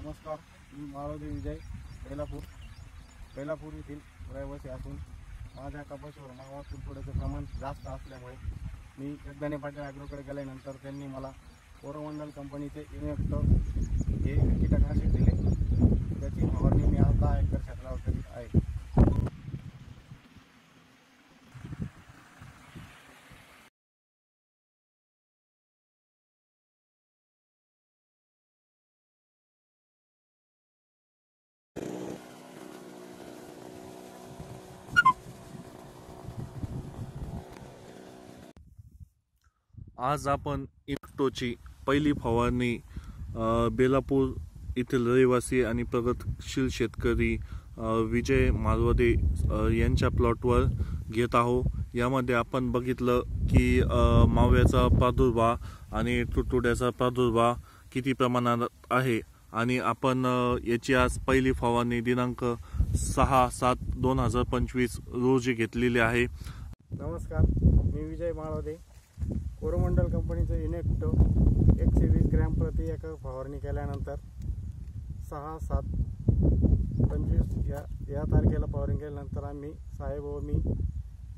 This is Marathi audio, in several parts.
नमस्कार, मी माळोदे विजय बेलापूर येथील रहिवासी असून माझ्या कपाशीवर मावा तुडतुड्याचे प्रमाण जास्त असल्यामुळे मी यज्ञाने पाटील ॲग्रोकडे गेल्यानंतर त्यांनी मला कोरोमंडल कंपनीचे इनॅक्ट हे कीटकनाशक दिले। त्याची फवारणी मी आज 10 एकर क्षेत्रावर करीत आहे। आज आपण इनॅक्टची पहिली फवारणी बेलापूर येथील रहिवासी आणि प्रगतशील शेतकरी विजय माळवदे यांच्या प्लॉटवर घेत आहोत। यामध्ये आपण बघितलं की माव्याचा प्रादुर्भाव आणि तुडतुड्याचा प्रादुर्भाव किती प्रमाणात आहे आणि आपण याची आज पहिली फवारणी दिनांक 6/7/2025 रोजी घेतलेली आहे। नमस्कार, मी विजय माळवदे। कोरोमंडल कंपनीचे इनॅक्ट 120 ग्रॅम प्रति एकर फवारणी केल्यानंतर 6/7/25 या तारखेला फवारणी केल्यानंतर आम्ही साहेब व मी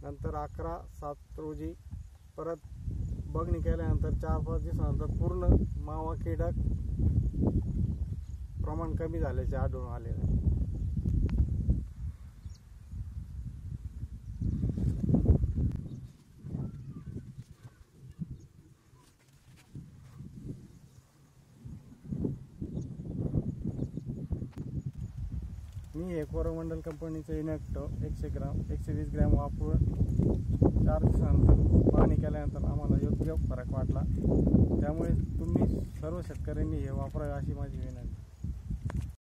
नंतर 11/7 रोजी परत बघणी केल्यानंतर 4-5 दिवसानंतर पूर्ण मावा कीटक प्रमाण कमी झाल्याचे आढळून आले आहे। मी हे कोरोमंडल कंपनीचे इनॅक्ट 120 ग्रॅम वापरून 4 दिवसानंतर पाहणी केल्यानंतर आम्हाला योग्य फरक वाटला। त्यामुळे तुम्ही सर्व शेतकऱ्यांनी हे वापरावे अशी माझी विनंती।